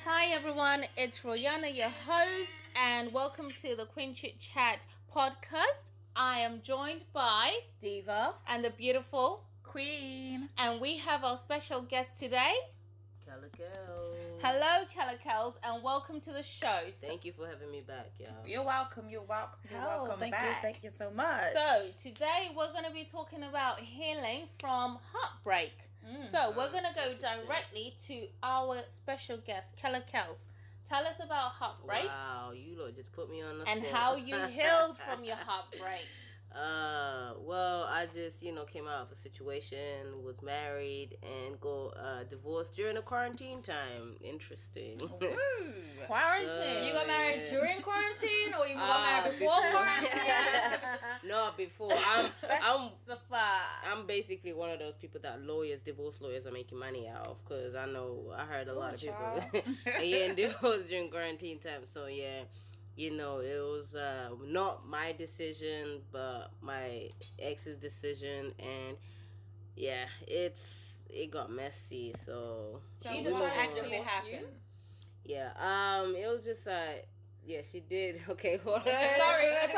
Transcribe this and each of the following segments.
Hi everyone, it's Royanna, your host, and welcome to the Queen Chit Chat podcast. I am joined by Diva and the beautiful Queen, and we have our special guest today. Kella, Kellz. Hello, Kellz, and welcome to the show. Thank you for having me back, y'all. you're welcome. Welcome thank back. Thank you so much. So today we're going to be talking about healing from heartbreak. So we're going to go directly to our special guest, Kellz. Tell us about heartbreak. Wow, you lot just put me on the and spot. how you healed from your heartbreak. Well, I just, came out of a situation, was married, and got divorced during the quarantine time. Interesting. Quarantine. You got married during quarantine, or you got married before quarantine? No, before. I'm basically one of those people that divorce lawyers are making money out of, because I heard a lot of people getting divorced during quarantine time. So yeah. It was not my decision, but my ex's decision, and yeah, it got messy. So She decided actually happened. Yeah, it was just she did. Okay, hold on. Sorry. I was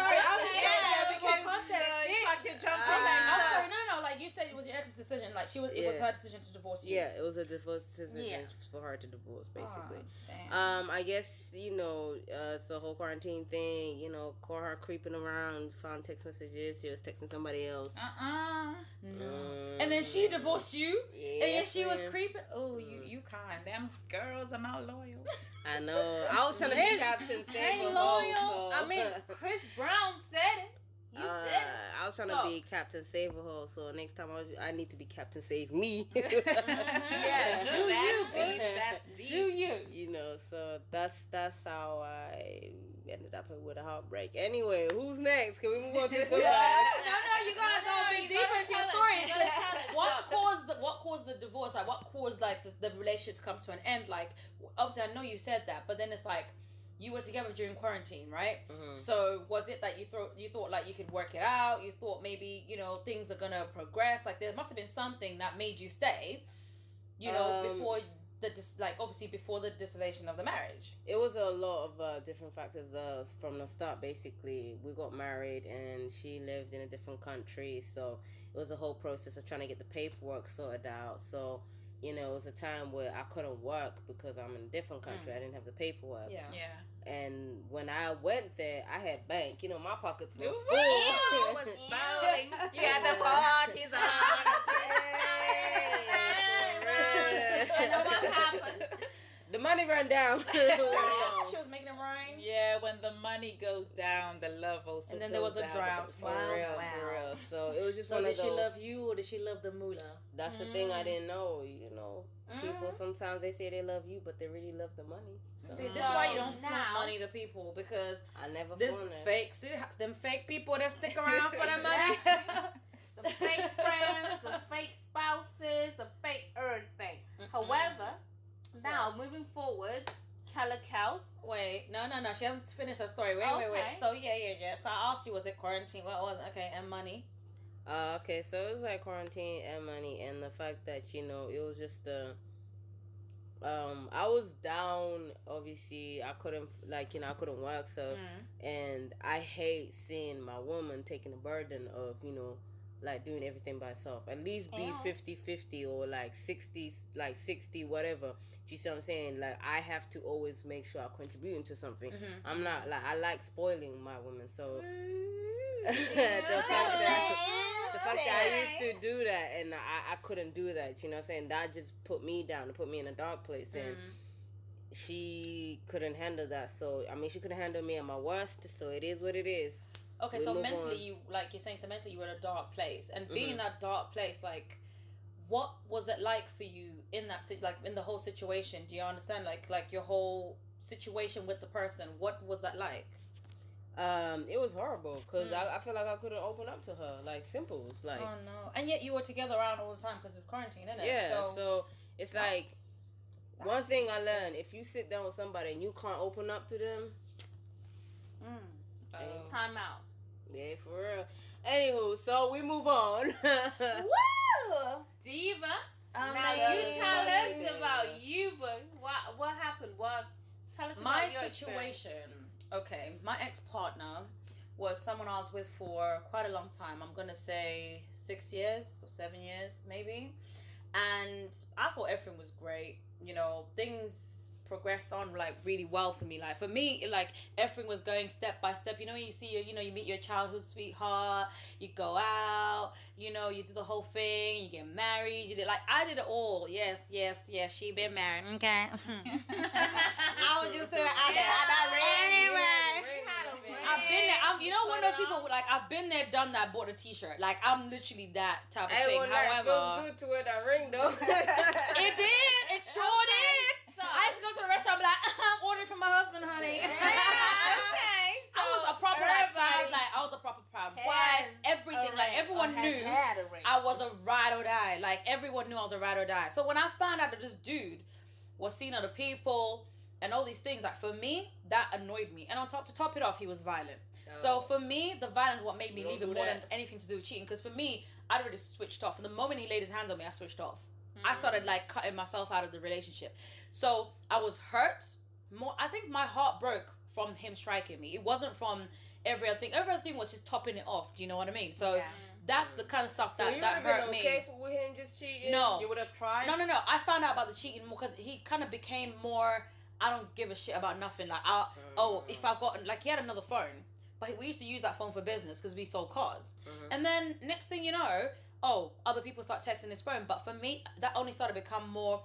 Yeah, because context. it's like you're jumping. I'm sorry. No. Like you said, it was your ex's decision. Like it was her decision to divorce you. Yeah, it was a divorce decision for her to divorce, basically. Damn. I guess it's the whole quarantine thing. Caught her creeping around, found text messages. She was texting somebody else. No. And then she divorced you. Yeah, and then she was creeping. Oh, you kind. Them girls are not loyal. I know. I was trying to be Captain Save Ain't a loyal. Hoe. So. I mean, Chris Brown said it. You said it. I was trying to be Captain Save a Hoe, so next time I need to be Captain Save Me. Yeah, do you, babe? That's deep. Do you? So that's how I ended up with a heartbreak. Anyway, who's next? Can we move on to somebody? No, you gotta go a bit deeper into your story. You gotta tell us. What caused the divorce? Like, what caused the relationship to come to an end? Like, obviously, I know you said that, but then it's like you were together during quarantine, right? Mm-hmm. So was it that you thought like you could work it out? You thought maybe things are gonna progress. Like there must have been something that made you stay. Before before the dissolution of the marriage. It was a lot of different factors from the start. Basically, we got married and she lived in a different country, so it was a whole process of trying to get the paperwork sorted out. So it was a time where I couldn't work because I'm in a different country. I didn't have the paperwork. Yeah. And when I went there, I had bank. My pockets were full. I was bowling. You had the parties on. And then what happened? The money ran down. She was making it rain. Yeah, when the money goes down, the love also and then there was a goes drought. down. For real. So it was just So one did of those. she love you or did she love the moolah? That's the thing I didn't know. People sometimes they say they love you, but they really love the money. So. See, this is why you don't flaunt money to people, because I never this fake. See them fake people that stick around for the money. The fake friends, the fake spouses, the fake everything. However, now moving forward, Kellz. Wait, no. She hasn't finished her story. Wait. So yeah. So I asked you, was it quarantine? What was it? Okay, and money. Okay, so it was like quarantine and money, and the fact that it was just I was down. Obviously, I couldn't I couldn't work. So, and I hate seeing my woman taking the burden of doing everything by herself. At least be 50-50 or 60, whatever. You see what I'm saying? Like, I have to always make sure I'm contributing to something. I'm not I like spoiling my woman. So the fact that I used to do that and I couldn't do that, you know what I'm saying? That just put me down and put me in a dark place. And she couldn't handle that. So, she couldn't handle me at my worst. So, it is what it is. Okay, so mentally, mentally you were in a dark place. And being in that dark place, what was it like for you in that, in the whole situation? Do you understand? Like your whole situation with the person, what was that like? It was horrible because I feel like I couldn't open up to her. Simple. It's like, oh no. And yet you were together around all the time because it's quarantine, isn't it? Yeah, so it's that's one thing I learned: if you sit down with somebody and you can't open up to them, time out. Yeah, for real. Anywho, so we move on. Woo! Diva. Now you tell us about you, but what happened? Tell us My about your situation. Okay, my ex-partner was someone I was with for quite a long time. I'm gonna say 6 years or 7 years, maybe. And I thought everything was great. You know, things progressed on like really well for me. Like for me, like everything was going step by step. You know, when you see you meet your childhood sweetheart, you go out, you know, you do the whole thing, you get married, you did like I did it all. Yes, she been married. Okay. I was just doing anyway. I've been there. I'm, you know, one of those people like I've been there, done that, bought a T-shirt. Like I'm literally that type of thing. However, it feels good to wear that ring though. It did. It sure did. So, I used to go to the restaurant, and be like, I'm ordering for my husband, honey. okay. So I was a proper proud wife. Everything, like everyone knew I was a ride or die. Like everyone knew I was a ride or die. So when I found out that this dude was seeing other people and all these things, like for me, that annoyed me. And to top it off, he was violent. So for me, the violence what made me leave him more than anything to do with cheating. Because for me, I'd already switched off. From the moment he laid his hands on me, I switched off. I started like cutting myself out of the relationship. So I was hurt more. I think my heart broke from him striking me. It wasn't from every other thing. Every other thing was just topping it off. Do you know what I mean? So that's the kind of stuff that hurt me. So you would have been okay with him just cheating? No. You would have tried? No. I found out about the cheating more because he kind of became more, I don't give a shit about nothing. Like, if I got, like he had another phone. But we used to use that phone for business because we sold cars. And then next thing you know, other people start texting his phone. But for me, that only started to become more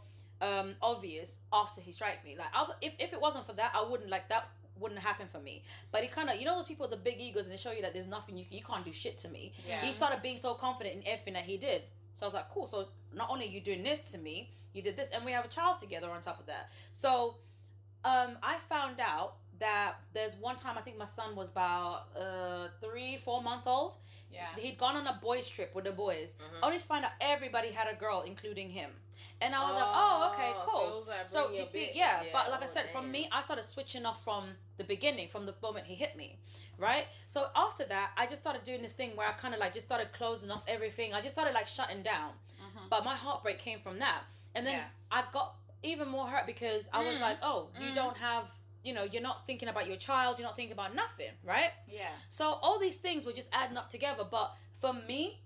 obvious after he struck me. Like, if it wasn't for that, I wouldn't, like, that wouldn't happen for me. But he kind of, you know those people with the big egos and they show you that there's nothing, you can't do shit to me. Yeah. He started being so confident in everything that he did. So I was like, cool. So not only are you doing this to me, you did this. And we have a child together on top of that. So I found out that there's one time, I think my son was about 3-4 months old. Yeah. He'd gone on a boys trip with the boys, only to find out everybody had a girl, including him. And I was like, oh, okay, cool. So you see, but like I said, from me, I started switching off from the beginning, from the moment he hit me, right? So after that, I just started doing this thing where I kind of like just started closing off everything. I just started like shutting down. But my heartbreak came from that. And then I got even more hurt because I was like, you don't have, you know, you're not thinking about your child, you're not thinking about nothing, right? Yeah. So all these things were just adding up together. But for me,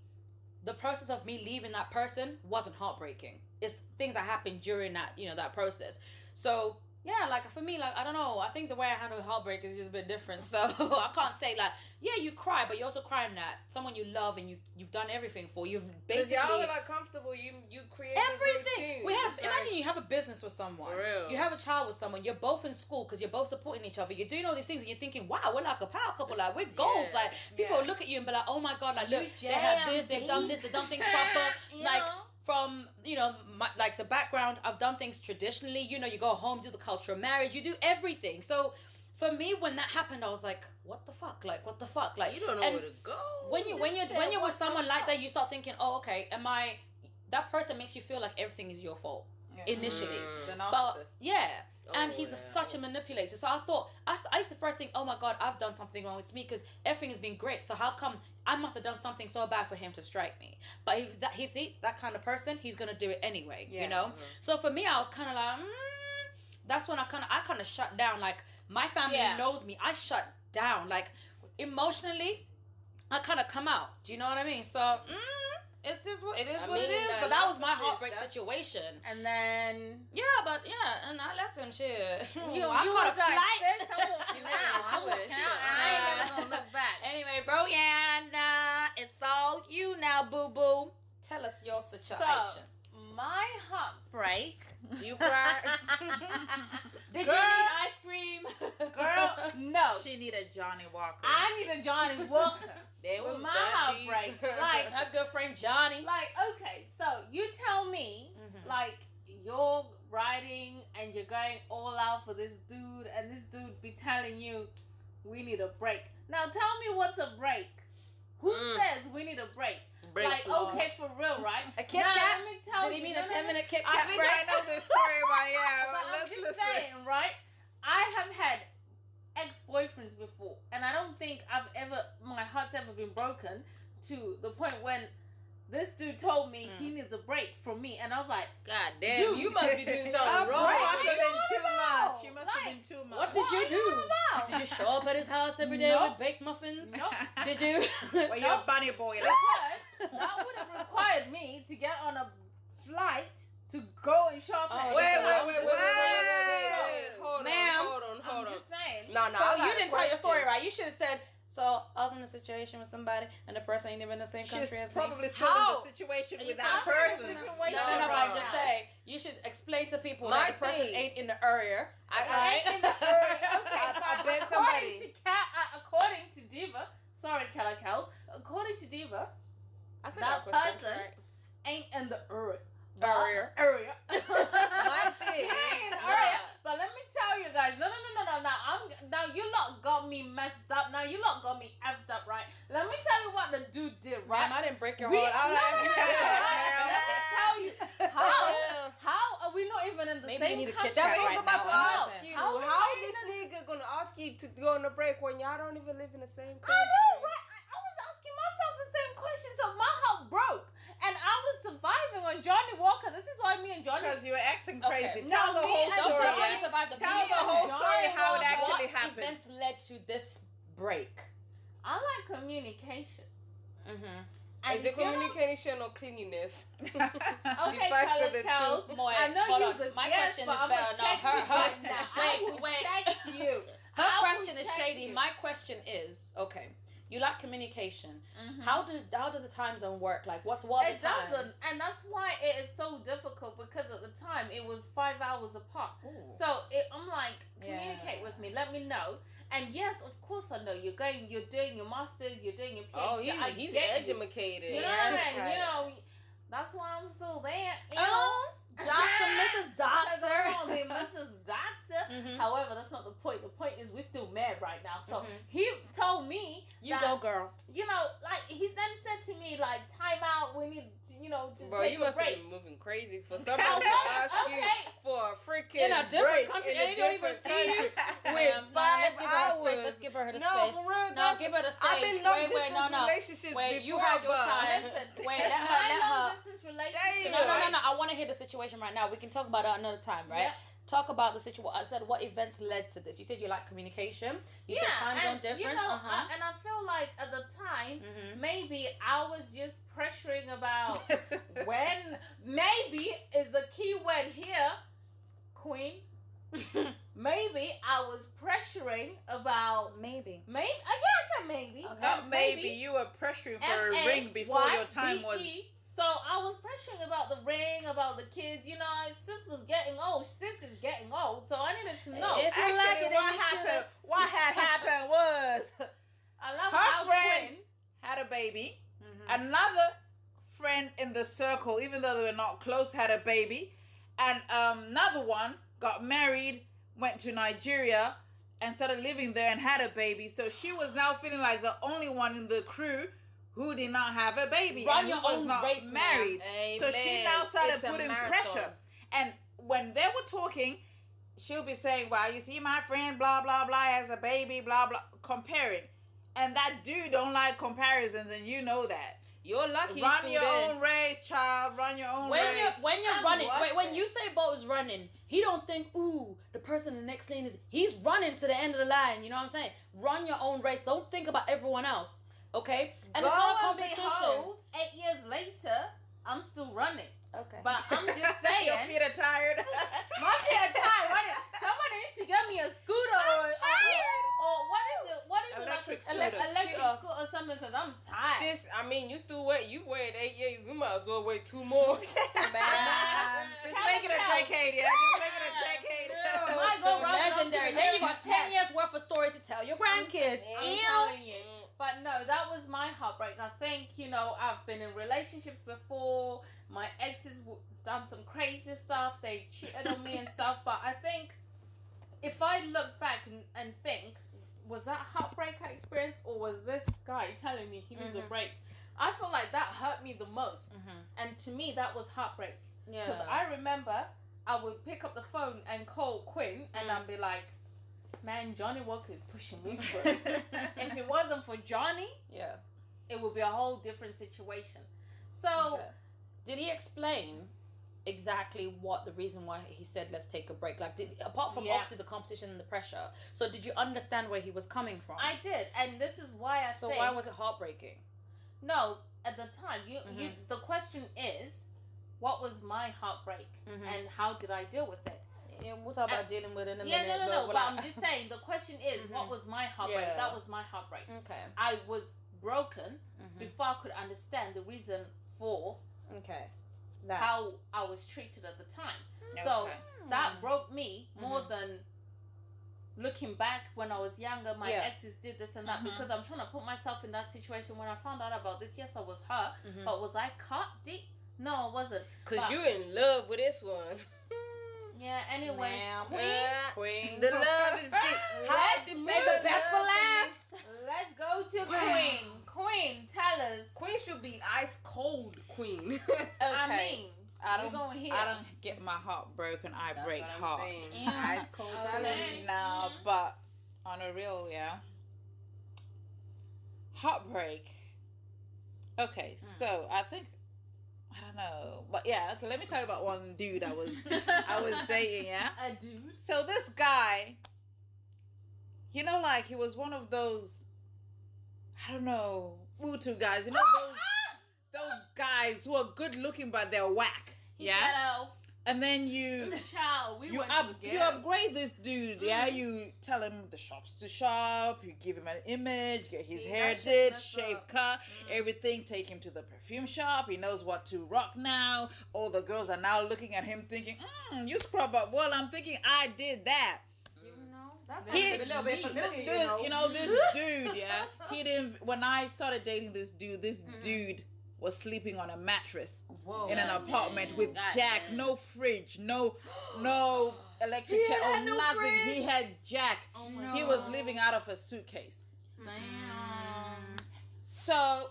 the process of me leaving that person wasn't heartbreaking. It's things that happened during that, you know, that process. So yeah, like for me, like I don't know, I think the way I handle heartbreak is just a bit different. So I can't say like, yeah, you cry, but you're also crying that someone you love and you've done everything for. You've basically y'all were like comfortable. You created everything. Imagine you have a business with someone. For real. You have a child with someone. You're both in school because you're both supporting each other. You're doing all these things and you're thinking, wow, we're like a power couple. Like we're goals. Like people will look at you and be like, oh my god, like look, they have this, they've done this, they've done things proper. Like. From, you know, like the background, I've done things traditionally. You know, you go home, do the cultural marriage, you do everything. So for me, when that happened, I was like, what the fuck? Like, what the fuck? Like, you don't know where to go. When you're with someone like that, you start thinking, oh, okay, that person makes you feel like everything is your fault initially. The narcissist. But yeah. And he's such a manipulator. So I thought, I used to first think, oh my god, I've done something wrong with me because everything has been great. So how come I must have done something so bad for him to strike me? But if he's that kind of person, he's gonna do it anyway. You know. So for me, I was kind of like, that's when I kind of shut down. Like my family knows me. I shut down. Like emotionally, I kind of come out. Do you know what I mean? So. It is what it is. But that was my heartbreak situation. And then and I left him shit. You was like, sis, I'm walking out. I ain't never gonna look back. Anyway, Royanna, it's all you now, boo boo. Tell us your situation. So, my heartbreak. You cried? Did you need ice cream? Girl, no. She needed Johnny Walker. I need a Johnny Walker. With my heartbreak. Like my good friend Johnny. Like, okay, so you tell me, like, you're riding and you're going all out for this dude, and this dude be telling you, we need a break. Now tell me what's a break. Who says we need a break? Like, okay, for real, right? A Kit Kat? Let me tell Did he you, mean a 10-minute Kit Kat I think I know this story, but I'm just saying, right? I have had ex-boyfriends before, and I don't think my heart's ever been broken to the point when this dude told me he needs a break from me, and I was like, God damn, Dude, you must be doing something wrong. Must What have are been you too about? much. You must have been too much. What did you do? about? Did you show up at his house every day Nope. with baked muffins? Nope. Did you? Well, you're a bunny boy. Like, Because that would have required me to get on a flight to go and shop at his wait, house. Hold Ma'am. on. I'm just saying. No, So you didn't tell your story right. You should have said, so I was in a situation with somebody and the person ain't even in the same she's country as me. probably still How? in the situation Are with you that still in the person. situation? No, but I'm Right. just saying, you should explain to people My that the person thing- ain't in the area. Okay, in the area. Okay, I but bet according somebody- to according to Diva, sorry, Kellz, according to Diva, I said that was person right. ain't in the area. Area. My thing. He ain't in the area. But let me tell you guys, no. Now you lot got me messed up. Now you lot got me effed up, right? Let me tell you what the dude did, right? Ma'am, I didn't break your We- heart. no, I'm let me tell you how are we not even in the Maybe same you need a country? kid That's check what I was right about now. to I'm ask not you. How How are this we nigga gonna ask you to go on a break when y'all don't even live in the same I country? know, right? I was asking myself the same question. So my heart broke, and I was surviving on Johnny Walker. This is why me and Johnny. Because you were acting Okay. crazy. No, Tell the me whole and Don't story. tell us when Johnny- you survived the Tell beat. the whole story how it Johnny actually What happened. events led to this break? I like communication. Mm-hmm. And Is it if you're not- communication or cleanliness? Okay, The facts of the Kellz, two. I know Hold you's on. a My guest, question but is I'm better. gonna No, check her- you right now. I will wait. check you. Her I will question is check shady. you. My question is, okay, you like communication. Mhm. How does the time zone work? Like, what are It the times? doesn't, and that's why it is so difficult because at the time it was 5 hours apart. Ooh. So I'm like, communicate with me, let me know. And yes, of course I know you're doing your masters, you're doing your PhD. Oh, he's get you. educated. You know what I mean? You know, that's why I'm still there. You know? Oh, Dr. Mrs. Because Doctor. I want to be Mrs. Doctor. Mhm. However, that's not the point. The point is we're still mad right now. So Mhm. he told me You that, go, girl. you know, like he then said to me, like, time out. We need to, you know, to Bro, take you a must have break. been moving crazy for somebody Oh, to ask you okay. for a freaking In a different break country, in and a they don't even different see you. country with Ma'am, 5 let's give her her hours. space. Let's give her the No, space. for real. No, give her the space. I've been long wait, distance no. relationships Wait, before, you had your but- time. Listen, Wait, let her. my long distance relationship. No. I want to hear the situation right now. We can talk about it another time, right? Yeah. Talk about the situation. I said what events led to this. You said you like communication. You said time zone and, difference. You know, Uh-huh. and I feel like at the time, Mhm. maybe I was just pressuring about when. Maybe is the key word here, Queen. Maybe I was pressuring about. Maybe. Maybe I guess maybe. Okay. Not maybe. You were pressuring for a ring before your time was. M-A-Y-B-E. So I was pressuring about the ring, about the kids. You know, sis was getting old. Sis is getting old. So I needed to know. If you Actually, like it, then what you happened? What had happened was I love her how friend Quinn. had a baby. Mhm. Another friend in the circle, even though they were not close, had a baby. And another one got married, went to Nigeria, and started living there and had a baby. So she was now feeling like the only one in the crew who did not have a baby Run and your who was own not race, ma'am. married. So she Amen. now started It's a putting marathon. pressure. And when they were talking, she'll be saying, well, you see my friend, blah, blah, blah, has a baby, blah, blah, comparing. And that dude don't like comparisons, and you know that. You're lucky. Run your own race, child. Run your own When race. you're I'm running, running. when you say Bo is running, he don't think, ooh, the person in the next lane he's running to the end of the line. You know what I'm saying? Run your own race. Don't think about everyone else. Okay? And Go it's not a and competition. behold, 8 years later, I'm still running. Okay. But I'm just Your saying, feet are tired. my feet are tired running. Somebody needs to get me a scooter or what is it? What is Electric it? Like scooter. electric Scooter. scooter or something? Because I'm tired. Sis, I mean, you still wait. You waited 8 years. You might as well wait 2 more. Just make it a decade, yeah. Just make it a decade. Might as well run it up to Legendary. the Then you got next 10 one. years worth of stories to tell your grandkids. I'm Ew. telling you. But no, that was my heartbreak. I think, you know, I've been in relationships before. My exes done some crazy stuff. They cheated on me and stuff. But I think if I look back and think, was that heartbreak I experienced, or was this guy telling me he needs a break? I feel like that hurt me the most. And to me, that was heartbreak. Yeah. Because I remember I would pick up the phone and call Quinn, and I'd be like, man, Johnny Walker is pushing me through. If it wasn't for Johnny, Yeah. it would be a whole different situation. So, did he explain exactly what the reason why he said let's take a break? Like, apart from obviously the competition and the pressure, so did you understand where he was coming from? I did, and this is why I so think, why was it heartbreaking? No, at the time, you the question is, what was my heartbreak, and how did I deal with it? Yeah, we'll talk about dealing with it in a minute. No. But I'm just saying, the question is, what was my heartbreak? Yeah. That was my heartbreak. Okay. I was broken before I could understand the reason for how I was treated at the time. So that broke me more than looking back when I was younger. My exes did this and that, because I'm trying to put myself in that situation. When I found out about this, yes, I was hurt, but was I cut deep? No, I wasn't. Because you're in love with this one. Yeah, anyways, Queen. The love is deep. Let's Save the best for last. Let's go to Queen. Queen, tell us. Queen should be ice cold queen. I mean, I don't get my heart broken. I break hearts. Ice cold. No, but on a real, heartbreak. Okay, so I think, I don't know, but okay, let me tell you about one dude I was dating. A dude. So this guy, like he was one of those, I don't know, Utu guys. Those guys who are good looking but they're whack. And then you upgrade this dude. You tell him the shops to shop. You give him an image. Get his hair did, shape, cut, everything. Take him to the perfume shop. He knows what to rock now. All the girls are now looking at him thinking, you scrub up. Well, I'm thinking I did that. That's a little bit familiar, this dude, he didn't. When I started dating this dude was sleeping on a mattress in an apartment with Jack, no fridge, no electric kettle, nothing. Fridge. He had Jack. Oh, no. He was living out of a suitcase. Damn. So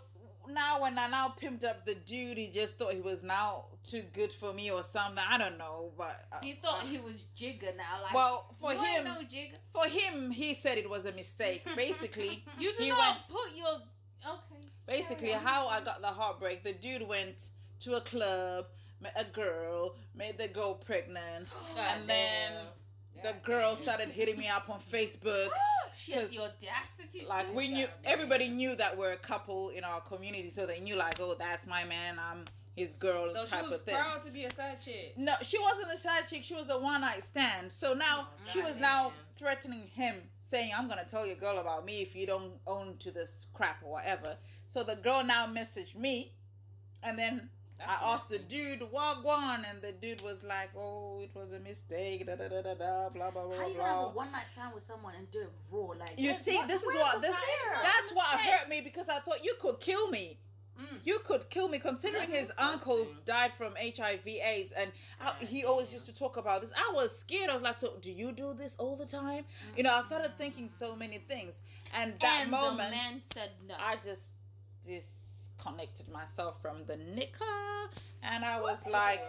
now when I pimped up the dude, he just thought he was now too good for me or something. I don't know, but he thought he was jigger now. Like, well, for him, he said it was a mistake. Basically, you do not put your Basically, how I got the heartbreak, the dude went to a club, met a girl, made the girl pregnant, and then the girl started hitting me up on Facebook. She has the audacity. Like everybody knew that we're a couple in our community, so they knew like, oh, that's my man, I'm his girl, so type of thing. So she was proud to be a side chick. No, she wasn't a side chick. She was a one-night stand. So now she was now threatening him, saying, I'm going to tell your girl about me if you don't own to this crap or whatever. So the girl now messaged me, and then I asked the dude, wagwan, and the dude was like, oh, it was a mistake, blah, blah, blah, blah, blah. How you gonna have a one-night stand with someone and do it raw? Like, you see, that's what hurt me, because I thought you could kill me. You could kill me, considering his uncle died from HIV/AIDS, and he always used to talk about this. I was scared. I was like, so do you do this all the time? I started thinking so many things, and that moment, the man said no. I just disconnected myself from the nigga, and I was like,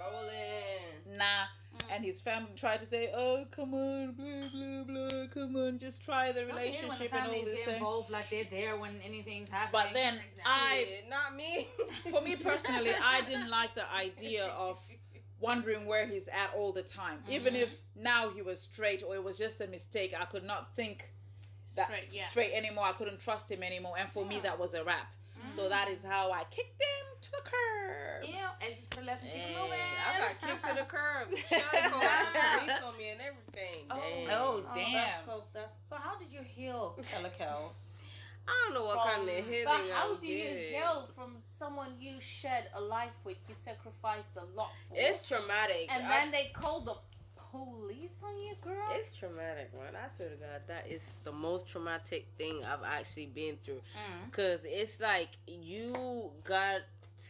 nah. And his family tried to say, oh, come on, blah, blah, blah, come on, just try the relationship and all this thing. Involved, like they're there when anything's happening. But then not me. For me personally, I didn't like the idea of wondering where he's at all the time. Even if now he was straight or it was just a mistake, I could not think that straight anymore. I couldn't trust him anymore. And for me, that was a wrap. So that is how I kicked him to the curb. Yeah, and just left him moving. I got kicked to the curb. Shot police on me and everything. Oh, damn. So how did you heal, Kellz? I don't know what kind of healing But how do you heal from someone you shared a life with, you sacrificed a lot for? It's traumatic. And then they called the police on you, girl? It's traumatic, man. I swear to God, that is the most traumatic thing I've actually been through. Because it's like you got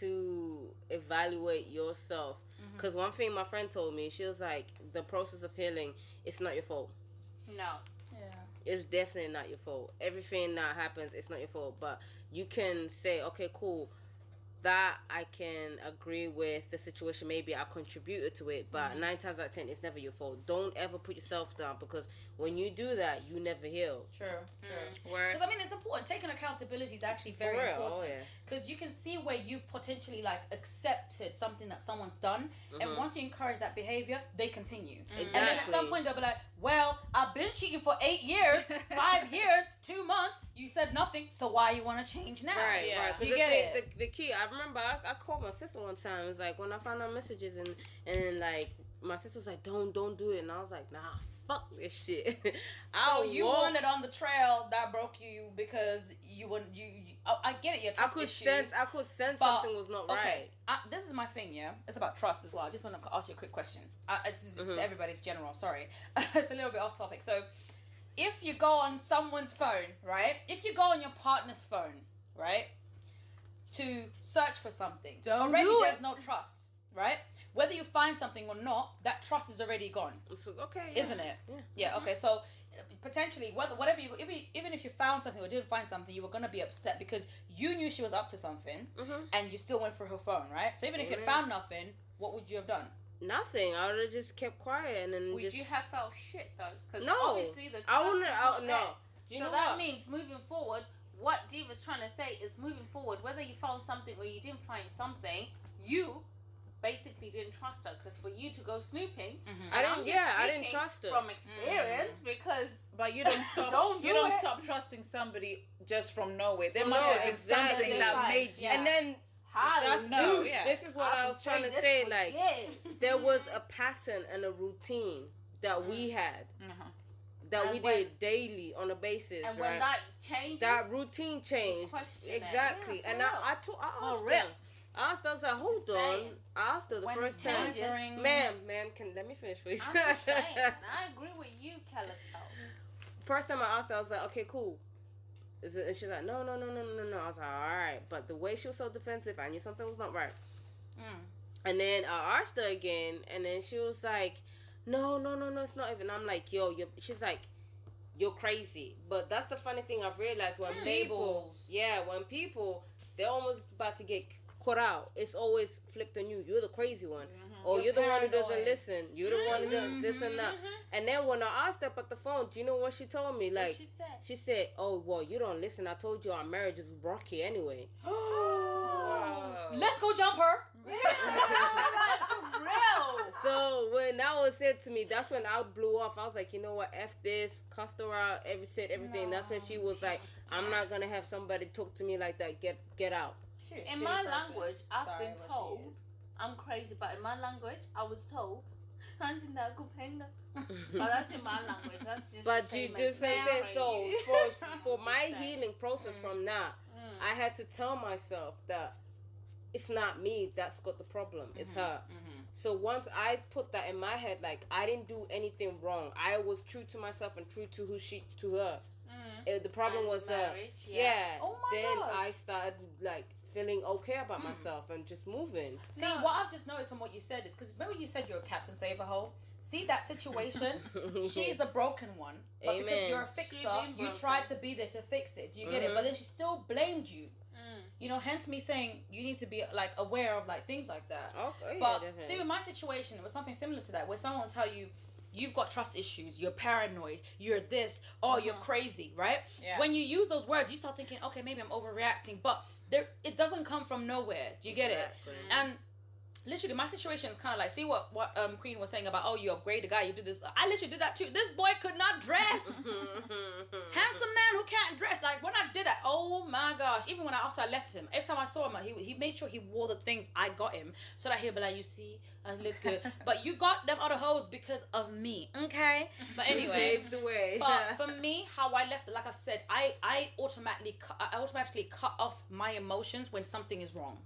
to evaluate yourself. Because one thing my friend told me, she was like, the process of healing, it's not your fault. No. It's definitely not your fault. Everything that happens, it's not your fault. But you can say, okay, cool. that I can agree with the situation. Maybe I contributed to it, but 9 times out of 10, it's never your fault. Don't ever put yourself down, because when you do that, you never heal. True. Because I mean, it's important. Taking accountability is actually very important. Because you can see where you've potentially like accepted something that someone's done, and once you encourage that behavior, they continue. Exactly. And then at some point they'll be like, "Well, I've been cheating for 8 years, 5 years, 2 months. You said nothing, so why you want to change now?" Right. Because You get it. The key. I remember I called my sister one time. It was like when I found out messages and like my sister was like, "Don't do it," and I was like, "Nah, fuck this shit." So you wanted on the trail that broke you because you wouldn't. I get it. Your trust issues. I could sense something was not right. This is my thing. Yeah, it's about trust as well. I just want to ask you a quick question. It's to everybody's general. Sorry, it's a little bit off topic. So, if you go on someone's phone, right? If you go on your partner's phone, right, to search for something, already there's no trust, right? Whether you find something or not, that trust is already gone. So, okay, isn't it? Yeah. Okay. So potentially, whatever even if you found something or didn't find something, you were gonna be upset because you knew she was up to something, and you still went for her phone, right? So even if you found nothing, what would you have done? Nothing. I would have just kept quiet and then Would you have felt shit though? Because no, obviously the trust is not there. Do you so know that what? means moving forward, what Diva's trying to say is moving forward, whether you found something or you didn't find something, you basically didn't trust her, because for you to go snooping, I didn't trust her from experience, because but you don't stop. you don't stop trusting somebody just from nowhere. There must have been something that made you. And then this is what I was trying to say. Like there was a pattern and a routine that we had. That we did daily on a basis, and right? when that changes, that routine changed. Exactly. And I asked her. I asked her, I was like, hold on. I asked her the first time. Ma'am, let me finish, please. I'm just saying. I agree with you, Kella. First time I asked her, I was like, okay, cool. And she's like, no. I was like, all right. But the way she was so defensive, I knew something was not right. And then I asked her again, and then she was like, no, it's not even. I'm like, yo, she's like, you're crazy. But that's the funny thing I've realized when people, they're almost about to get caught out. It's always flipped on you. You're the crazy one. Or you're the one who doesn't listen. You're the one who does this and that. And then when I asked her about the phone, do you know what she told me? Like, she said, oh, well, you don't listen. I told you our marriage is rocky anyway. Let's go jump her. For real. So when that was said to me, that's when I blew off. I was like, you know what? F this. Cussed her out. Everything. That's when she was like, I'm not going to have somebody talk to me like that. Get out. In my language, I've been told I'm crazy, but in my language, I was told. But that's in my language. That's just. But you just say so. For my healing process from that, I had to tell myself that it's not me that's got the problem. It's her. So once I put that in my head, like I didn't do anything wrong. I was true to myself and true to her. The problem was marriage, Oh my then gosh. I started like feeling okay about myself and just moving. See, what I've just noticed from what you said is, because remember you said you're a Captain Save-A-Hole? See that situation? She's the broken one. But because you're a fixer, you tried to be there to fix it. Do you get it? But then she still blamed you. You know, hence me saying you need to be like aware of like things like that. Okay. But see, with my situation, it was something similar to that, where someone will tell you, you've got trust issues, you're paranoid, you're this, you're crazy, right? Yeah. When you use those words, you start thinking, okay, maybe I'm overreacting, but it doesn't come from nowhere. Do you get it? And literally, my situation is kind of like, see what Queen was saying about, you upgrade a guy, you do this. I literally did that too. This boy could not dress. Handsome man who can't dress. Like, when I did that, oh my gosh. Even after I left him, every time I saw him, he made sure he wore the things I got him, so that he'll be like, you see, I look good. But you got them other hoes because of me, okay? But anyway. Paved the way. But for me, how I left it, like I've said, I automatically cut off my emotions when something is wrong.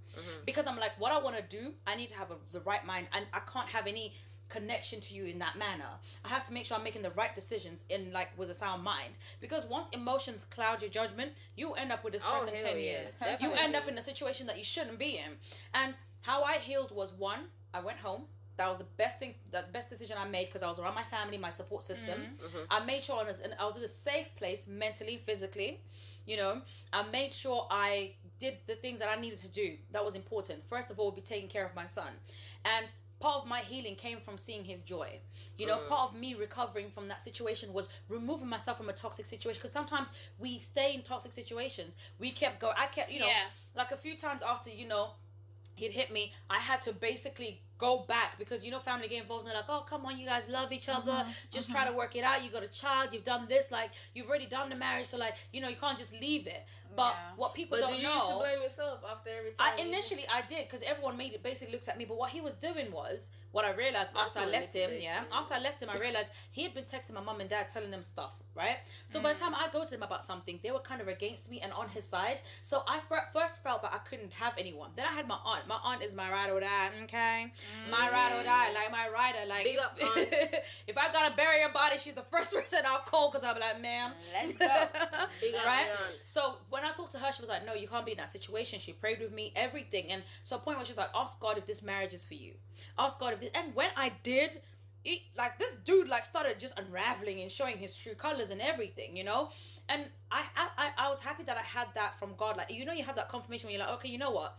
Because I'm like, what I want to do, I need to have the right mind, and I can't have any connection to you in that manner. I have to make sure I'm making the right decisions in like with a sound mind, because once emotions cloud your judgment, you end up with this person 10 years. You end up in a situation that you shouldn't be in. And how I healed was, one, I went home. That was the best decision I made, because I was around my family, my support system. I made sure I was in a safe place mentally, physically. You know, I made sure I did the things that I needed to do that was important. First of all, be taking care of my son. And part of my healing came from seeing his joy. You know, part of me recovering from that situation was removing myself from a toxic situation. Because sometimes we stay in toxic situations. We kept going. I kept, you know, like a few times after, you know, he'd hit me, I had to basically go back because, you know, family get involved and they're like, oh, come on, you guys love each other. Just try to work it out. You got a child. You've done this. Like, you've already done the marriage. So, like, you know, you can't just leave it. But what people don't know... But you used to blame yourself after every time? Initially, I did because everyone basically looks at me. But what he was doing was... What I realized after I left him, I realized he had been texting my mum and dad telling them stuff, right? So by the time I go to them about something, they were kind of against me and on his side. So I first felt that I couldn't have anyone. Then I had my aunt. My aunt is my ride or die, okay? My ride or die, like my rider. Like, big up, aunt. If I gotta bury her body, she's the first person I'll call because I'll be like, ma'am. Let's go. Big up, right? aunt. So when I talked to her, she was like, no, you can't be in that situation. She prayed with me, everything. And so a point where she was like, ask God if this marriage is for you. Ask God if this, and when I did, like this dude like started just unraveling and showing his true colors and everything, you know. And I was happy that I had that from God. Like, you know, you have that confirmation when you're like, okay, you know what,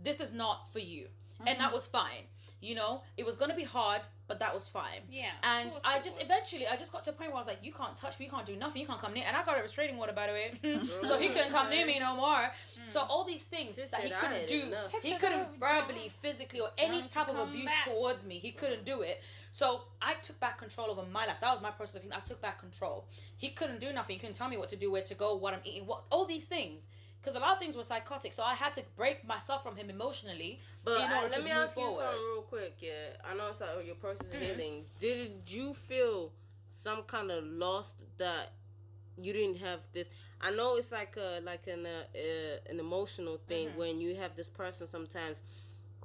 this is not for you, and that was fine. You know, it was gonna be hard, but that was fine. Yeah. And I just eventually got to a point where I was like, you can't touch me, you can't do nothing, you can't come near. And I got a restraining order, by the way, so he couldn't come near me no more. So all these things that he couldn't do, he couldn't verbally, physically, or any type of abuse towards me. He couldn't do it. So I took back control over my life. That was my process of healing. I took back control. He couldn't do nothing. He couldn't tell me what to do, where to go, what I'm eating, what all these things. Because a lot of things were psychotic, so I had to break myself from him emotionally. But in order let to me move ask forward. you something real quick. Yeah, I know it's like your process of healing. Did you feel some kind of loss that you didn't have this? I know it's like an emotional thing when you have this person sometimes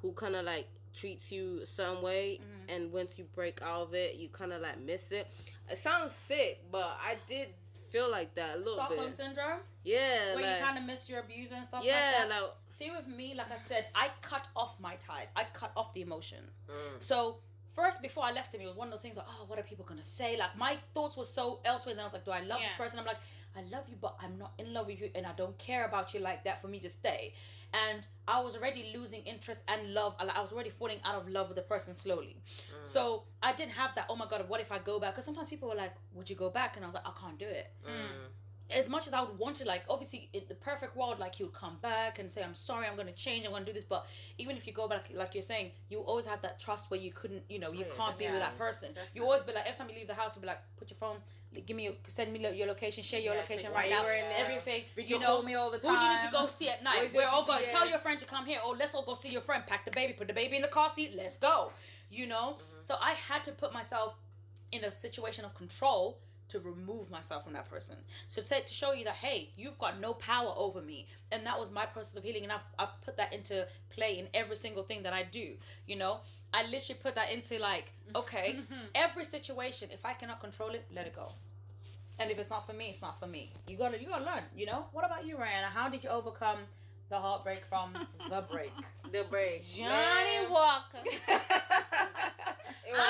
who kind of like treats you some way, and once you break out of it, you kind of like miss it. It sounds sick, but I did feel like that a little Stockholm bit. syndrome? Yeah. Where like, you kind of miss your abuser and stuff yeah, like that? like... See, with me, like I said, I cut off my ties. I cut off the emotion. So, first, before I left him, it was one of those things like, oh, what are people going to say? Like, my thoughts were so elsewhere. Then I was like, do I love this person? I'm like, I love you, but I'm not in love with you, and I don't care about you like that for me to stay. And I was already losing interest and love. I was already falling out of love with the person slowly. So I didn't have that, oh my God, what if I go back? Because sometimes people were like, would you go back? And I was like, I can't do it. As much as I would want to, like, obviously, in the perfect world, like, he would come back and say, I'm sorry, I'm going to change, I'm going to do this. But even if you go back, like you're saying, you always have that trust where you couldn't, you know, you can't be with that person. Definitely. You always be like, every time you leave the house, you'll be like, put your phone, send me your location, share your location right now, everything. You know, call me all the time. Who do you need to go see at night? We're all going, tell your friend to come here, or let's all go see your friend, pack the baby, put the baby in the car seat, let's go. You know? So I had to put myself in a situation of control to remove myself from that person. So to show you that, hey, you've got no power over me. And that was my process of healing. And I've put that into play in every single thing that I do. You know, I literally put that into like, okay, every situation, if I cannot control it, let it go. And if it's not for me, it's not for me. You gotta learn, you know? What about you, Royanna? How did you overcome the heartbreak from the break? The break. Johnny Walker.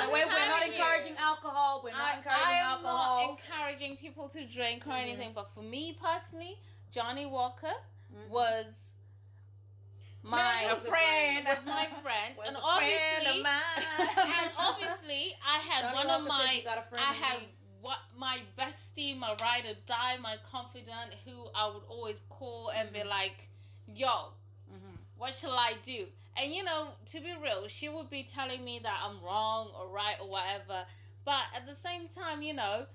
We're not encouraging alcohol. We're not encouraging alcohol. I am not encouraging people to drink or anything. But for me personally, Johnny Walker was my friend. Was my friend, and obviously, I had Johnny one Walker of my. said you got a friend I in had me. my bestie, my ride or die, my confidant, who I would always call and be like, "Yo, what shall I do?" And, you know, to be real, she would be telling me that I'm wrong or right or whatever. But at the same time, you know,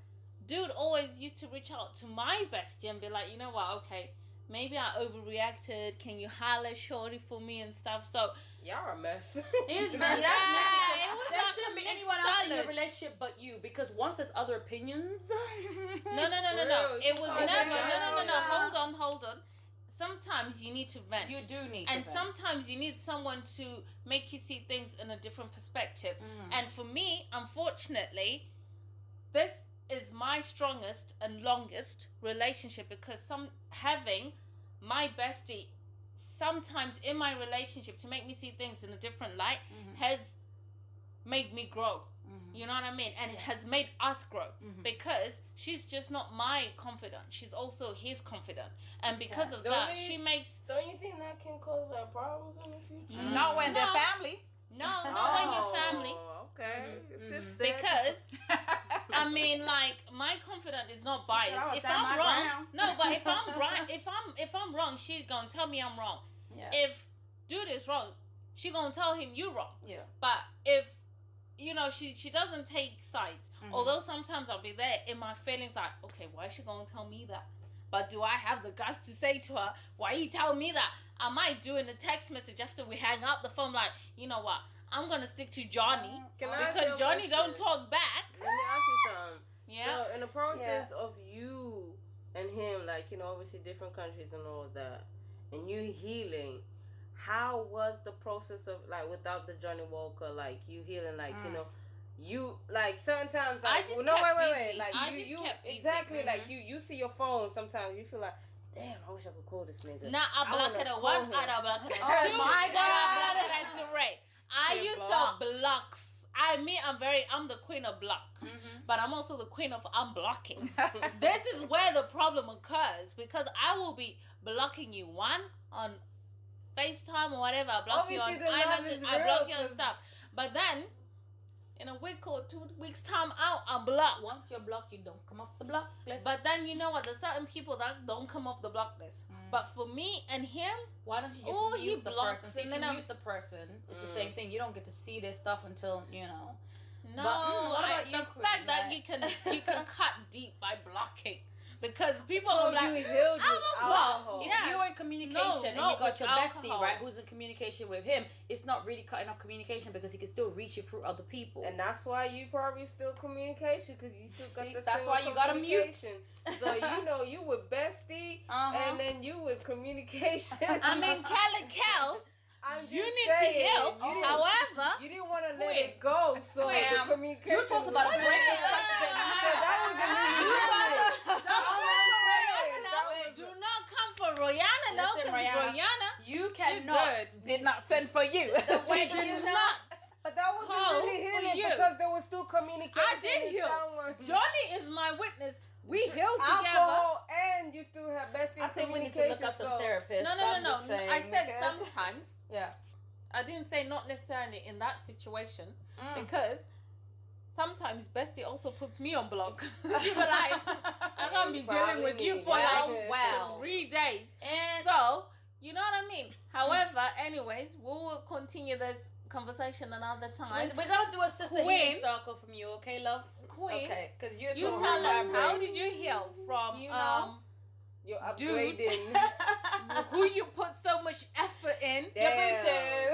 dude always used to reach out to my bestie and be like, you know what, okay, maybe I overreacted. Can you holler shorty for me and stuff? So y'all are a mess. It's Yeah, messy. it was There like shouldn't a be mixed anyone else in your salad. relationship but you, because once there's other opinions. No. It was Oh, never. yeah. No. Hold on. Sometimes you need to vent. You do need and to vent. sometimes you need someone to make you see things in a different perspective. And for me, unfortunately, this is my strongest and longest relationship, because having my bestie sometimes in my relationship to make me see things in a different light has made me grow. You know what I mean? And it has made us grow because she's just not my confidant. She's also his confidant. And because of that, she makes... Don't you think that can cause problems in the future? Not when they're family. No, not when you're family. Okay. Because, I mean, like, my confidant is not biased. If I'm wrong... No, but if I'm right, if I'm wrong, she's gonna tell me I'm wrong. Yeah. If dude is wrong, she gonna tell him you wrong. Yeah. But if she doesn't take sides. Although sometimes I'll be there in my feelings like, okay, why is she gonna tell me that? But do I have the guts to say to her, why you tell me that? I might do in a text message after we hang up the phone like, you know what? I'm gonna stick to Johnny because Johnny don't talk back. Let me ask you something. Yeah. So in the process of you and him, like, obviously different countries and all that, and you healing, how was the process of, like, without the Johnny Walker, like, you healing, like, you, like, certain times, like, wait, like, I you kept exactly, busy. like, you see your phone, sometimes you feel like, damn, I wish I could call this nigga. Nah, I block it at one, I block it at two. Oh my God. I block it at three. I used to blocks. I'm the queen of block, but I'm also the queen of unblocking. This is where the problem occurs because I will be blocking you on FaceTime or whatever. I block Obviously, you on iMessage. I block you on stuff. But then, in a week or 2 weeks time out, I'm blocked. Once you're blocked, you don't come off the block list. But then you know what? There's certain people that don't come off the block list. But for me and him, why don't you just mute the blocks person? See, if and you then mute the person, it's the same thing. You don't get to see their stuff until, No, what about the you, fact that Queen? you can cut deep by blocking. Because people So are like, you healed with alcohol. If you're in communication and you not got your with bestie, alcohol. right, who's in communication with him, it's not really cutting off communication because he can still reach you through other people. And that's why you probably still communication because you still got the that's same why you gotta mute. communication. So you with bestie and then you with communication. I mean, Kellz, I'm just you need saying, to help. However, you didn't want to let Wait. it go. So Wait, the communication. You talked about a was breakup. there. So that was a do not come for Royanna now, Listen, because Royanna, you she cannot. good. Did not send for you. She did not. But that wasn't Call really for healing you. because there was still communication. I did and heal. someone- Johnny is my witness. We healed together. Alcohol and you still have bestie I think we need to communication. look up some so- therapists. No. I'm just saying, I said because- sometimes. Yeah. I didn't say not necessarily in that situation because sometimes bestie also puts me on block. She be like, I can't be dealing with you for like 3 days. And So, you know what I mean? However, anyways, we will continue this conversation another time. we're gonna do a sister Queen. healing circle from you, okay, love? Queen, Okay, because you're you so tell us, elaborate. how did you heal from You know. You're Dude. upgrading. who you put so much effort in? Your Damn.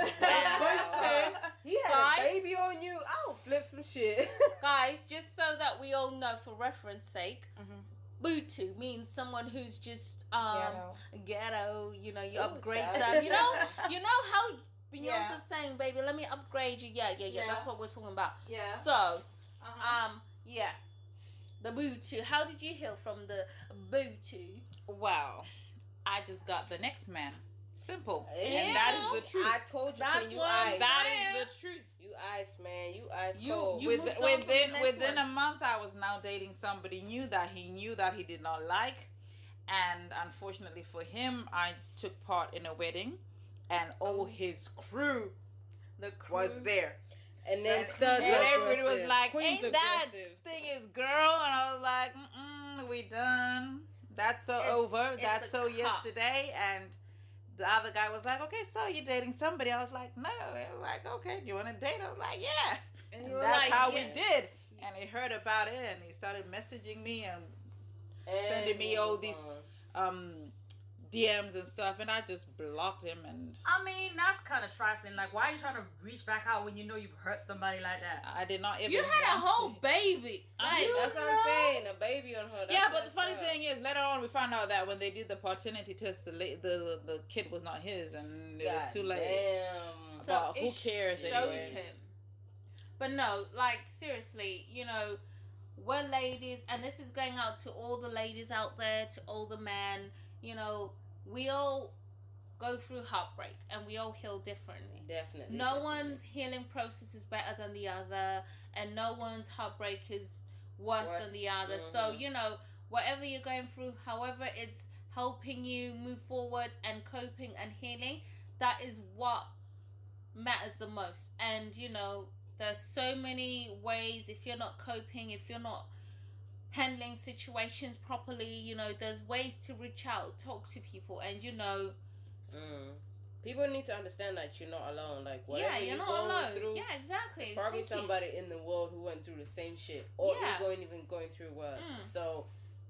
booty. Booty. He had Guys. a baby on you. I'll flip some shit. Guys, just so that we all know for reference sake, Butu means someone who's just ghetto, you Ooh, upgrade child. them. You know how Beyonce's Yeah. saying, baby, let me upgrade you. Yeah, Yeah. that's what we're talking about. Yeah. So, yeah. The Butu. How did you heal from the Butu? Wow. I just got the next man. Simple. Ew. And that is the truth. I told you, That's when you what I'm eyes. That saying. is the truth. You ice, man. You ice You- cold. you- moved on from the next Within one. a month, I was now dating somebody new that he did not like, and unfortunately for him, I took part in a wedding, and all his crew The crew. was there. and then And, studs and are everybody was aggressive. like, Queen's "Ain't that aggressive. thing is girl?" And I was like, "We done. That's so over. it's That's a so cut. yesterday." And the other guy was like, "Okay, so you're dating somebody?" I was like, "No." It was like, "Okay, do you want to date?" I was like, "Yeah." And And you were that's like, how yeah. we did. And he heard about it, and he started messaging me and sending me all these DMs and stuff, and I just blocked him. And I mean, that's kind of trifling. Like, why are you trying to reach back out when you know you've hurt somebody like that? I did not even. You had a want whole to. baby. Like, That's what I'm saying. A baby on her. That's Yeah, but the messed funny up. thing is, later on we found out that when they did the paternity test, the kid was not his, and it was too late. Damn. But who it cares shows anyway? him. But no, like seriously, we're ladies, and this is going out to all the ladies out there, to all the men. We all go through heartbreak, and we all heal differently. Definitely. No one's healing process is better than the other, and no one's heartbreak is worse than the other. So, you know, whatever you're going through, however it's helping you move forward and coping and healing, that is what matters the most. And, you know, there's so many ways. If you're not coping, if you're not handling situations properly, you know, there's ways to reach out, talk to people, and, you know, people need to understand that you're not alone. Like, whatever you're not alone. Yeah, exactly. There's probably somebody in the world who went through the same shit, or is going through worse. So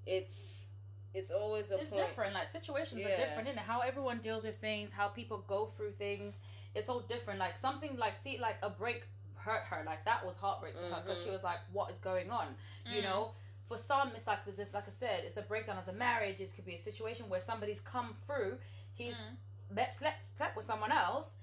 it's always a point. It's different. Like, situations are different, isn't it? How everyone deals with things, how people go through things, it's all different. Like, something like, see, like a break hurt her. Like, that was heartbreak to her, because she was like, what is going on? You know? For some, it's like, just like I said, it's the breakdown of the marriage. It could be a situation where somebody's come through, he's slept with someone else,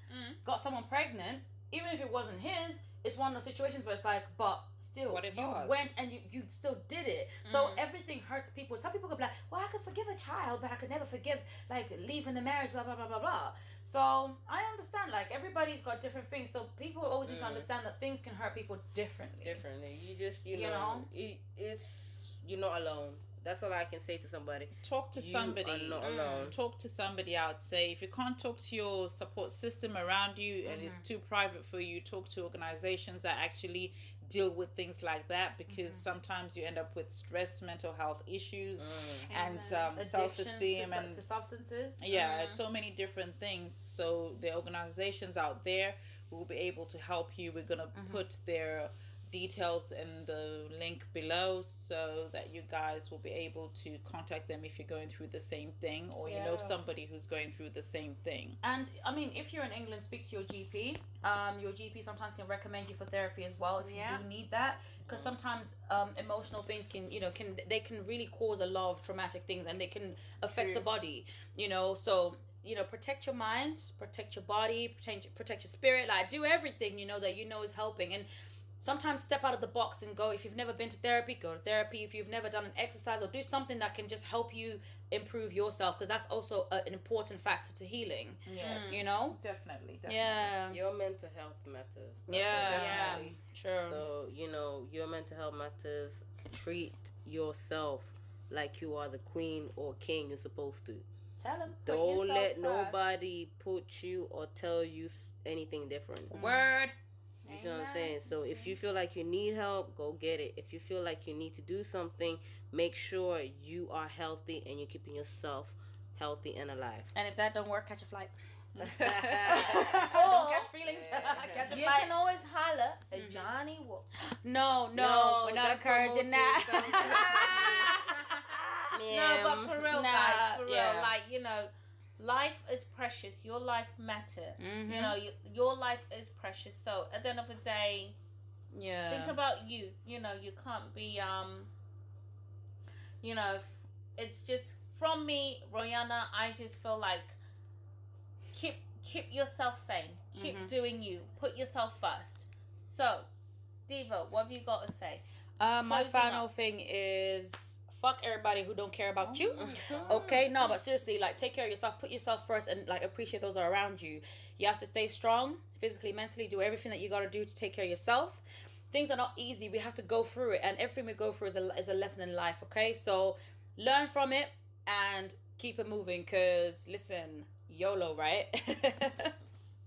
got someone pregnant, even if it wasn't his. It's one of those situations where it's like, but still, what if you went and you still did it. So everything hurts people. Some people could be like, well, I could forgive a child, but I could never forgive, like, leaving the marriage, blah, blah, blah, blah, blah. So I understand, like, everybody's got different things. So people always need to understand that things can hurt people differently. You just, you know? You're not alone. That's all I can say to somebody. Talk to somebody. You are not alone. Talk to somebody. I would say, if you can't talk to your support system around you and it's too private for you, talk to organizations that actually deal with things like that, because sometimes you end up with stress, mental health issues, and self-esteem and to substances. So many different things. So the organizations out there will be able to help you. We're gonna put their details in the link below, so that you guys will be able to contact them if you're going through the same thing, or you know somebody who's going through the same thing. And I mean, if you're in England, speak to your GP. Your GP sometimes can recommend you for therapy as well if you do need that, because sometimes emotional things can really cause a lot of traumatic things, and they can affect the body, you know. So, you know, protect your mind, protect your body, protect your spirit. Like, do everything, you know, that you know is helping. And sometimes step out of the box and go. If you've never been to therapy, go to therapy. If you've never done an exercise, or do something that can just help you improve yourself, because that's also an important factor to healing. Yes. You know? Definitely. Yeah. Your mental health matters. Definitely. True. So, you know, your mental health matters. Treat yourself like you are the queen or king you're supposed to. Tell them. Don't let nobody put you or tell you anything different. Word. You see what I'm saying? So if you feel like you need help, go get it. If you feel like you need to do something, make sure you are healthy and you're keeping yourself healthy and alive. And if that don't work, catch a flight. Or don't catch feelings. Catch a you flight. can always holler at Johnny Walker. No, we're not encouraging that. No, but for real, guys, for real, like, you know, life is precious. Your life matters. You know, your life is precious. So at the end of the day, think about you. You know, you can't be, you know, it's just, from me, Royanna, I just feel like keep yourself sane. Keep doing you. Put yourself first. So, Diva, what have you got to say? My final thing is, fuck everybody who don't care about you. Okay, no, but seriously, like, take care of yourself, put yourself first, and like, appreciate those that are around you. You have to stay strong, physically, mentally, do everything that you got to do to take care of yourself. Things are not easy. We have to go through it, and everything we go through is a lesson in life. Okay, so learn from it and keep it moving. Cause listen, YOLO, right?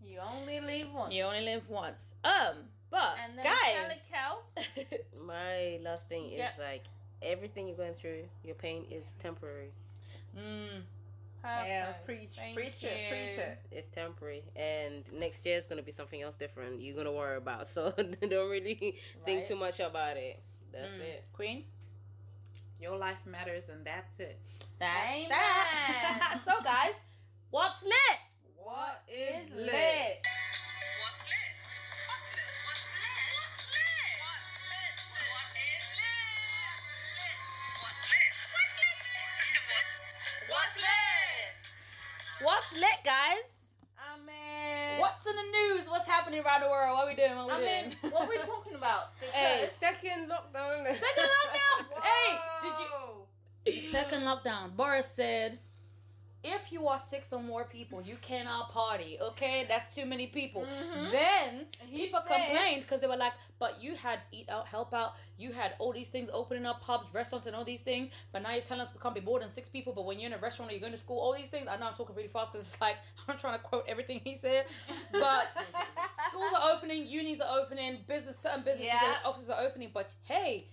You only live once. You only live once. But and then guys, Kellz. My last thing is like, everything you're going through, your pain is temporary. Yeah, preach it. It's temporary, and next year is gonna be something else different. You're gonna worry about, so don't really think too much about it. That's it, Queen. Your life matters, and that's it. That's that. So, guys, what's lit? What is lit? What's lit? What's lit, guys? What's in the news? What's happening around the world? What are we doing? What are we talking about? Hey, second lockdown. Second lockdown. Hey, did you? Second lockdown. Boris said, if you are 6 or more people, you cannot party. Okay, that's too many people. Then people complained because they were like, but you had eat out, help out. You had all these things opening up, pubs, restaurants, and all these things. But now you're telling us we can't be more than 6 people. But when you're in a restaurant or you're going to school, all these things. I know I'm talking really fast because it's like I'm trying to quote everything he said. But schools are opening, unis are opening, certain businesses and offices are opening. But hey,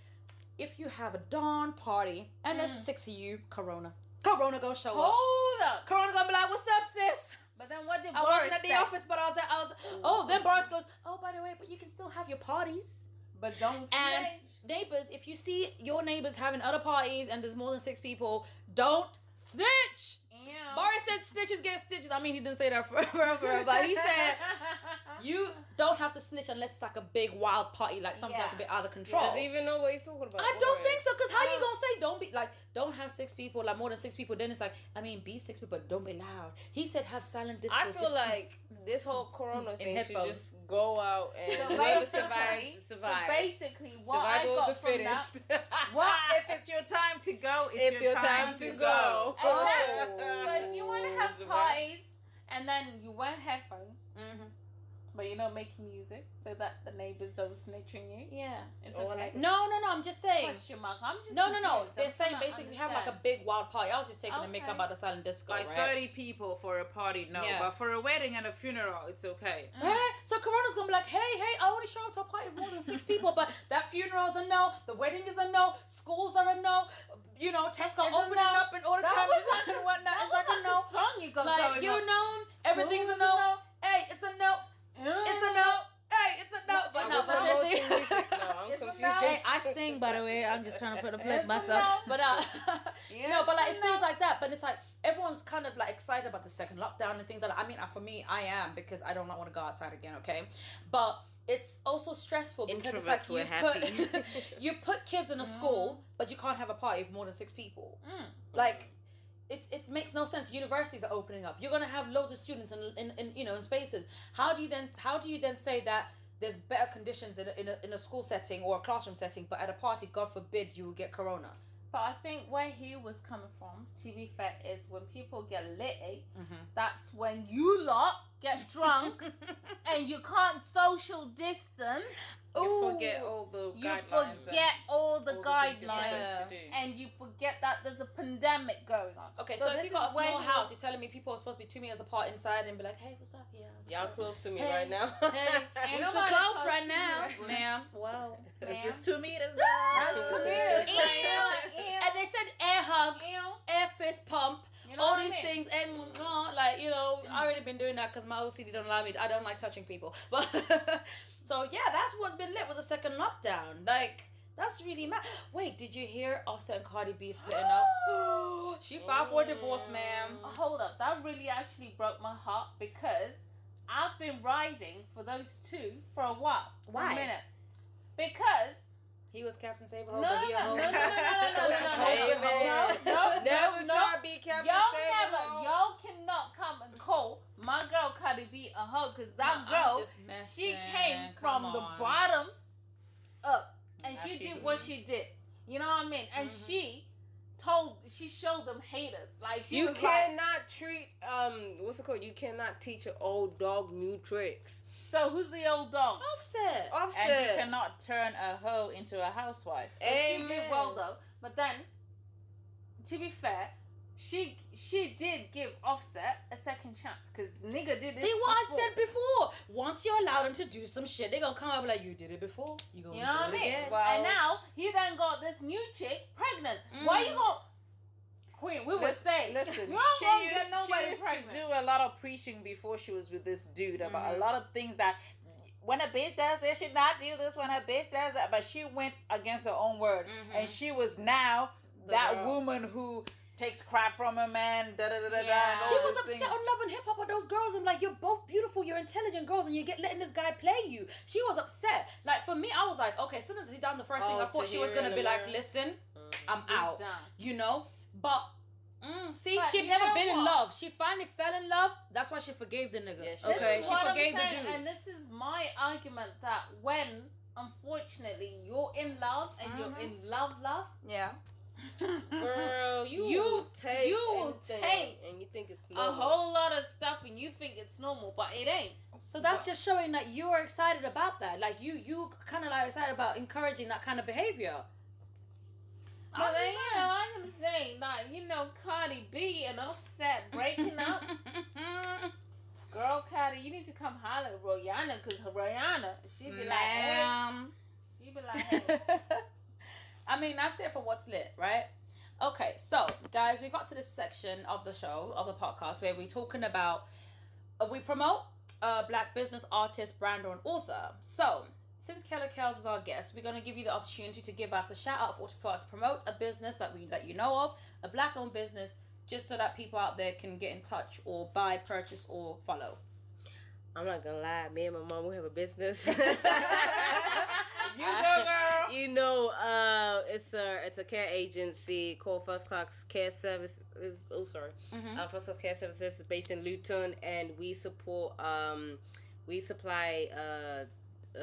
if you have a dawn party and there's 6 of you, Corona gonna show up. Hold up. Corona gonna be like, "What's up, sis?" But then what did I Boris wasn't at the say? office, but I was. Oh, then Boris goes, "Oh, by the way, but you can still have your parties." But don't snitch. And neighbors, if you see your neighbors having other parties and there's more than 6 people, don't snitch. Ew. Boris said snitches get stitches. I mean, he didn't say that forever, but he said you don't have to snitch unless it's like a big wild party, like something that's a bit out of control. Does he even know what he's talking about? I don't think so, because how you gonna say don't have 6 people, like more than 6 people? Then it's like, I mean, be 6 people, but don't be loud. He said have silent discourse. I feel like this whole Corona thing should headphones. just go out and So whoever basically, survives. So basically, what Survival I of got the from that, fittest. What if it's your time to go? It's your time to go. Exactly. Oh. So if you want to have parties and then you wear headphones, but you're not making music so that the neighbors don't snitch on you, Yeah. it's Or okay. like No, I'm just saying. Question mark. I'm just No. confused. They're I'm saying trying to basically have like a understand. big wild party. I was just taking the mick Okay. about the silent disco, Like right? 30 people for a party, no. Yeah. But for a wedding and a funeral, it's okay. Right? So Corona's gonna be like, hey, I only show up to a party with more than 6 people, but that funeral's a no, the wedding is a no, schools are a no, you know, Tesco It's a opening no. up and all the That time was like and whatnot. that It's was like a no. a song you got Like, going you on. know, everything's a Schools no. Hey, it's a no. It's a no. Hey, it's a no. But no, but seriously. No, I'm It's a confused. no. Hey, I sing, by the way. I'm just trying to put a plug It's a myself. no. But Yes, no, but like it's no. things like that. But it's like everyone's kind of like excited about the second lockdown and things like that. I mean, for me, I am, because I don't want to go outside again. Okay, but it's also stressful because it's like Introverts were happy. you put kids in a school, but you can't have a party of more than 6 people. Like. It makes no sense. Universities are opening up. You're gonna have loads of students in you know, in spaces. How do you then say that there's better conditions in a school setting or a classroom setting, but at a party, God forbid, you will get corona? But I think where he was coming from, to be fair, is when people get litty, that's when you lot get drunk and you can't social distance. You forget all the You guidelines. forget all the and all things you're guidelines. supposed to do. And you forget that there's a pandemic going on. Okay, so if this you got a is where small he house, was- you're telling me people are supposed to be 2 meters apart inside and be like, hey, what's up? Yeah, what's Y'all up? close to me Hey, right now. Hey, Ain't it's so nobody close close right to now, you. ma'am. Wow. Ma'am. It's 2 meters That's 2 meters. And they said air hug, air fist pump, You know all what I these mean? things, and like, you know, I already been doing that because my OCD don't allow me. I don't like touching people, but so yeah, that's what's been lit with the second lockdown. Like, that's really mad. Wait, did you hear Offset and Cardi B splitting up? She filed for a divorce, ma'am. Hold up, that really actually broke my heart because I've been riding for those two for a while. Why? A minute. Because He was Captain Save a no, Hoe, no, but he a no, hoe. no, no, no, So no, it's just no, hoes no, with hoes. Never no. try to be Captain Y'all Save a never, Hoe. y'all cannot come and call my girl Cardi B a hoe because that No, I'm girl, just she messing. came Come from the on. bottom up and As she she did do. what she did. You know what I mean? And she showed them haters. Like she You was like, cannot treat what's it called? You cannot teach an old dog new tricks. so who's the old dog? Offset. Offset. And you cannot turn a hoe into a housewife. But she did Amen. well though. But then, to be fair, she did give Offset a second chance because nigga did this. See what I before. said before? Once you allow them to do some shit, they gonna come up like, you did it before. You gonna You know what I do it mean? again. Well, And now he then got this new chick pregnant. Why you going? Queen, we would say. Listen, you she don't used, get nobody she used pregnant. to do a lot of preaching before she was with this dude about a lot of things that when a bitch does this, she not do this. When a bitch does that, but she went against her own word, and she was now that girl. woman who takes crap from a man. Da da da da. Yeah. And all She was these upset things. on Love and Hip Hop with those girls and like, you're both beautiful, you're intelligent girls, and you get letting this guy play you. She was upset. Like for me, I was like, okay, as soon as he done the first thing, I thought she was gonna be like, listen, I'm out, Done. you know. But see, But she'd you never know been in what? love. She finally fell in love. That's why she forgave the nigga. Yeah, she This okay, is she what I'm forgave the saying, dude. and this is my argument that when, unfortunately, you're in love and you're in love, Yeah. Girl, you will take and you think it's normal. a whole lot of stuff and you think it's normal, but it ain't. So that's just showing that you are excited about that. Like you kind of like excited about encouraging that kind of behavior. But then, I'm saying, like, Cardi B and Offset breaking up. Girl, Cardi, you need to come holler at Royanna, because Royanna, she be like, hey. She be like, hey. I mean, that's it for what's lit, right? Okay, so, guys, we got to this section of the show, of the podcast, where we're talking about, we promote Black business, artist, brand, or an author. So, since Kellz is our guest, we're going to give you the opportunity to give us a shout out for us to promote a business that you know of, a Black owned business, just so that people out there can get in touch or buy, purchase, or follow. I'm not gonna lie, me and my mom, we have a business. You go, girl. It's a care agency called First Class Care Services. First Class Care Services is based in Luton, and we support we supply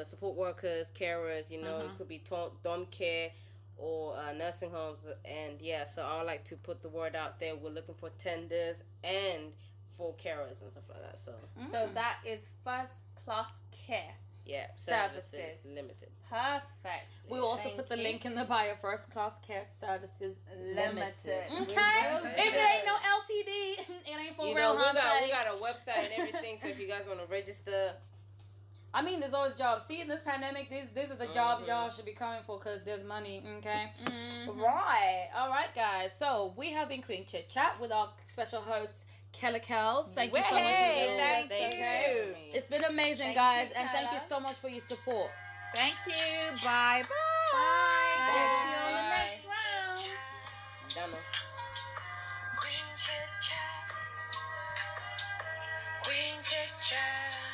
support workers, carers. It could be dom care or nursing homes, and so I would like to put the word out there. We're looking for tenders and for carers and stuff like that. So that is First Class Care. Services Limited. Perfect. We'll also put the link in the bio. First Class Care Services Limited. Okay. If it ain't no LTD, it ain't for real. We got a website and everything. So if you guys want to register. I mean, there's always jobs. See, in this pandemic, these are the jobs y'all should be coming for, because there's money, okay? Right. All right, guys. So, we have been Queen Chit Chat with our special host, Kellz. Thank you so much for doing this. Thank you. It's been amazing, guys, and thank you so much for your support. Thank you. Bye. Bye. Catch you on the next round. Done. Queen Chit Chat.